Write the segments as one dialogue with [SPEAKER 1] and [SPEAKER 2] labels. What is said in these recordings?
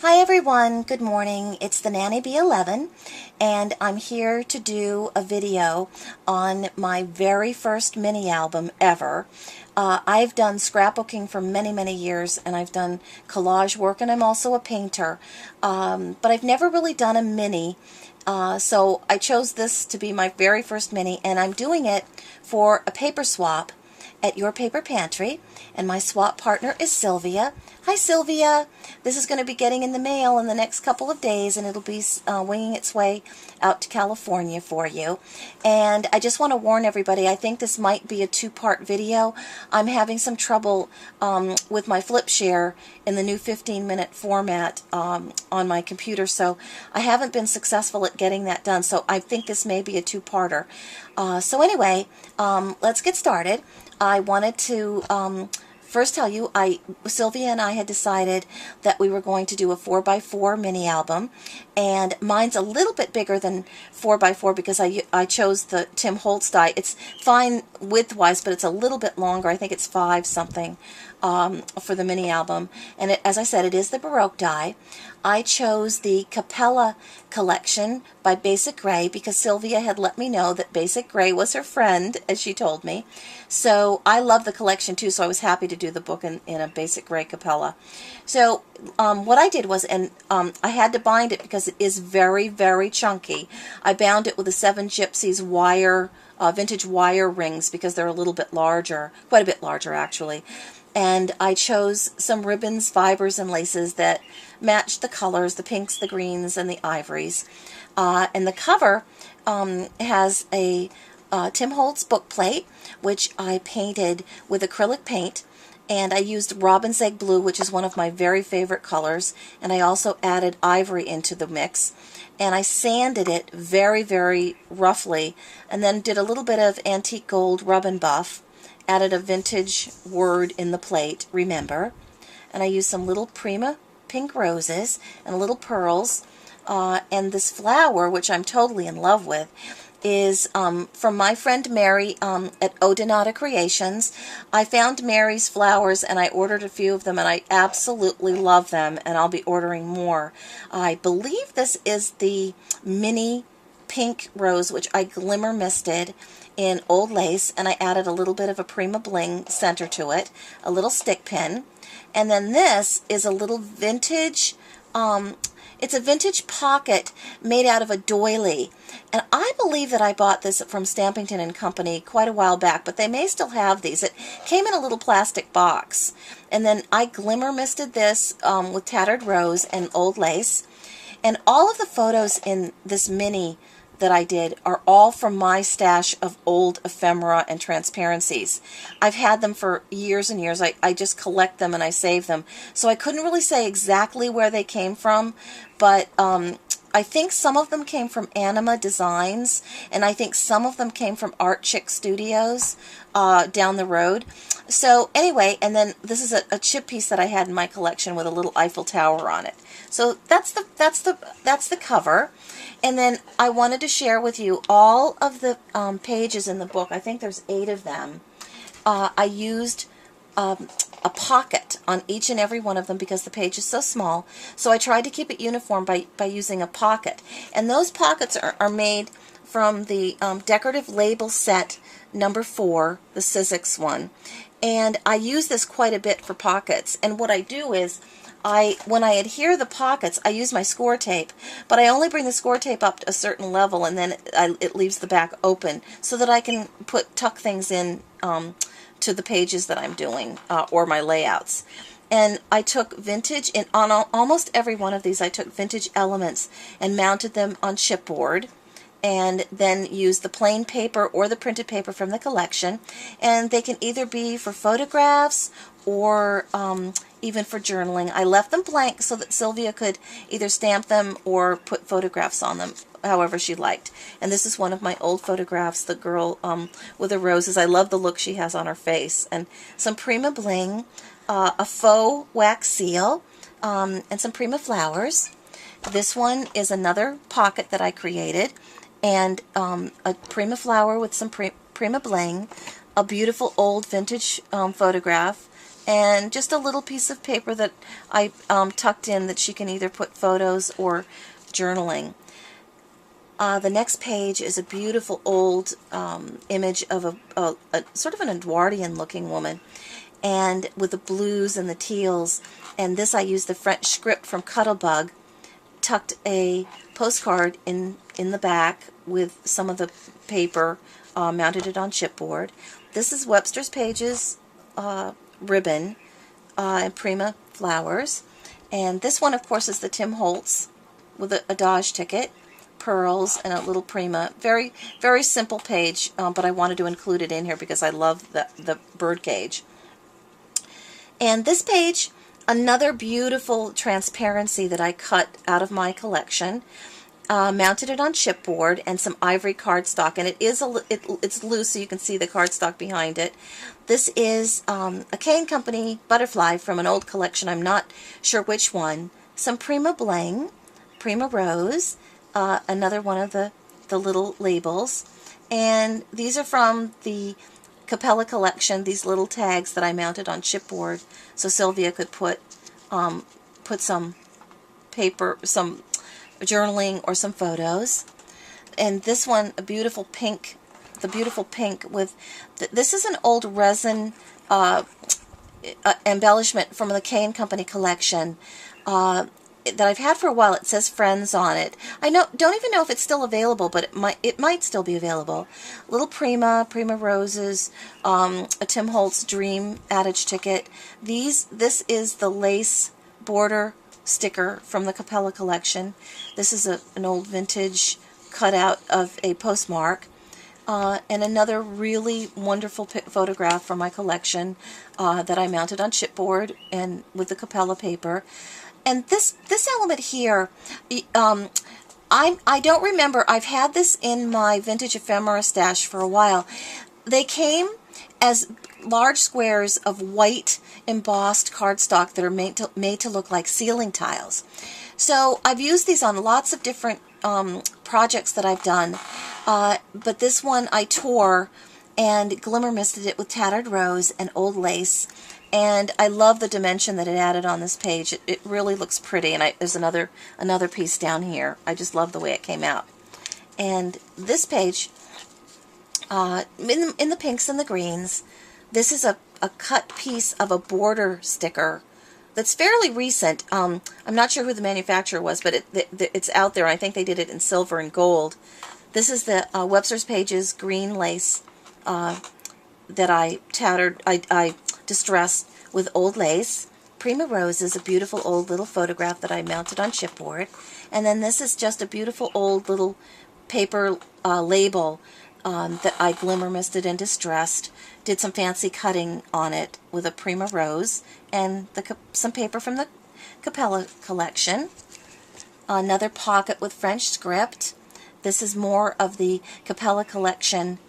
[SPEAKER 1] Hi everyone, good morning. It's the Nanny B11 and I'm here to do a video on my very first mini album ever. I've done scrapbooking for many years and I've done collage work and I'm also a painter, but I've never really done a mini. So I chose this to be my very first mini and I'm doing it for a paper swap at Your Paper Pantry, and my swap partner is Sylvia. Hi Sylvia! This is going to be getting in the mail in the next couple of days and it'll be winging its way out to California for you. And I just want to warn everybody, I think this might be a two-part video. I'm having some trouble with my FlipShare in the new 15-minute format on my computer, so I haven't been successful at getting that done, so I think this may be a two-parter. So anyway, let's get started. I wanted to first tell you, Sylvia and I had decided that we were going to do a 4x4 mini album, and mine's a little bit bigger than 4x4 because I chose the Tim Holtz die. It's fine width-wise, but it's a little bit longer. I think it's 5 something for the mini album, and as I said, it is the Baroque die. I chose the Capella collection by Basic Gray because Sylvia had let me know that Basic Gray was her friend, as she told me. So I love the collection too, so I was happy to do the book in a Basic Gray Capella. So what I did was, and I had to bind it because it is very chunky. I bound it with the Seven Gypsies wire, vintage wire rings because they're a little bit larger, quite a bit larger actually. And I chose some ribbons, fibers, and laces that matched the colors, the pinks, the greens, and the ivories. And the cover has a Tim Holtz book plate, which I painted with acrylic paint. And I used robin's egg blue, which is one of my very favorite colors. And I also added ivory into the mix. And I sanded it very roughly, and then did a little bit of antique gold rub and buff. Added a vintage word in the plate, remember, and I used some little Prima pink roses and little pearls, and this flower, which I'm totally in love with, is from my friend Mary at Odonata Creations. I found Mary's flowers and I ordered a few of them and I absolutely love them, and I'll be ordering more. I believe this is the mini pink rose, which I glimmer misted in old lace, and I added a little bit of a Prima Bling center to it, a little stick pin, and then this is a little vintage, it's a vintage pocket made out of a doily, and I believe that I bought this from Stampington and Company quite a while back, but they may still have these. It came in a little plastic box, and then I glimmer misted this with tattered rose and old lace, and all of the photos in this mini that I did are all from my stash of old ephemera and transparencies. I've had them for years and years. I just collect them and I save them. So I couldn't really say exactly where they came from, but I think some of them came from Anima Designs, and I think some of them came from Art Chick Studios down the road. So anyway, and then this is a chip piece that I had in my collection with a little Eiffel Tower on it. So that's the cover. And then I wanted to share with you all of the pages in the book. I think there's 8 of them. I used a pocket on each and every one of them because the page is so small. So I tried to keep it uniform by using a pocket. And those pockets are made from the decorative label set number 4, the Sizzix one. And I use this quite a bit for pockets. And what I do is, when I adhere the pockets, I use my score tape, but I only bring the score tape up to a certain level, and then it leaves the back open so that I can tuck things in to the pages that I'm doing or my layouts. And I took vintage, on almost every one of these, I took vintage elements and mounted them on chipboard, and then use the plain paper or the printed paper from the collection, and they can either be for photographs or even for journaling. I left them blank so that Sylvia could either stamp them or put photographs on them, however she liked. And this is one of my old photographs, the girl with the roses. I love the look she has on her face. And some Prima Bling, a faux wax seal, and some Prima flowers. This one is another pocket that I created, and a Prima flower with some Prima Bling, a beautiful old vintage photograph, and just a little piece of paper that I tucked in that she can either put photos or journaling. The next page is a beautiful old image of a sort of an Edwardian looking woman, and with the blues and the teals. And this, I used the French script from Cuttlebug, tucked a postcard in the back with some of the paper, mounted it on chipboard. This is Webster's Pages ribbon and Prima flowers. And this one, of course, is the Tim Holtz with a Dodge ticket, pearls, and a little Prima. Very, very simple page, but I wanted to include it in here because I love the bird cage. And this page, another beautiful transparency that I cut out of my collection. Mounted it on chipboard and some ivory cardstock, and it's loose, so you can see the cardstock behind it. This is a K & Company butterfly from an old collection. I'm not sure which one. Some Prima bling, Prima rose, another one of the little labels, and these are from the Capella collection. These little tags that I mounted on chipboard, so Sylvia could put some paper, some journaling, or some photos. And this one, a beautiful pink, the beautiful pink with this is an old resin embellishment from the K & Company collection that I've had for a while. It says Friends on it. Don't even know if it's still available, but it might still be available. Little Prima roses, a Tim Holtz Dream adage ticket. This is the lace border sticker from the Capella collection. This is an old vintage cutout of a postmark. And another really wonderful photograph from my collection that I mounted on chipboard and with the Capella paper. And this element here, I don't remember. I've had this in my vintage ephemera stash for a while. They came as large squares of white embossed cardstock that are made to look like ceiling tiles. So I've used these on lots of different projects that I've done, but this one I tore and glimmer misted it with tattered rose and old lace, and I love the dimension that it added on this page. It really looks pretty, and there's another piece down here. I just love the way it came out. And this page, in the pinks and the greens, this is a cut piece of a border sticker that's fairly recent. I'm not sure who the manufacturer was, but it's out there. I think they did it in silver and gold. This is the Webster's Pages green lace that I distressed with old lace. Prima Rose is a beautiful old little photograph that I mounted on chipboard. And then this is just a beautiful old little paper label that I glimmer misted and distressed. Did some fancy cutting on it with a Prima Rose and some paper from the Capella collection. Another pocket with French script. This is more of the Capella collection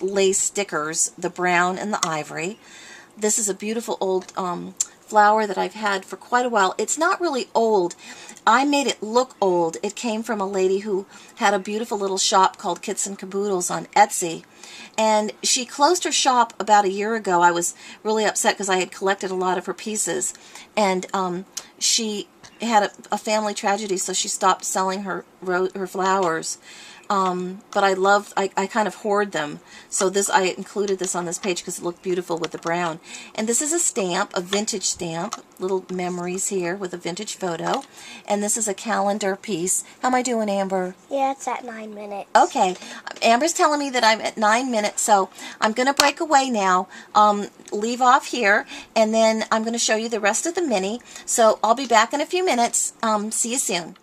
[SPEAKER 1] lace stickers, the brown and the ivory. This is a beautiful old flower that I've had for quite a while. It's not really old. I made it look old. It came from a lady who had a beautiful little shop called Kits and Caboodles on Etsy. And she closed her shop about a year ago. I was really upset because I had collected a lot of her pieces. And she had a family tragedy, so she stopped selling her flowers. But I kind of hoard them. So I included this on this page because it looked beautiful with the brown. And this is a stamp, a vintage stamp, little memories here with a vintage photo. And this is a calendar piece. How am I doing, Amber?
[SPEAKER 2] Yeah, it's at 9 minutes.
[SPEAKER 1] Okay. Amber's telling me that I'm at 9 minutes, so I'm going to break away now, leave off here, and then I'm going to show you the rest of the mini. So I'll be back in a few minutes. See you soon.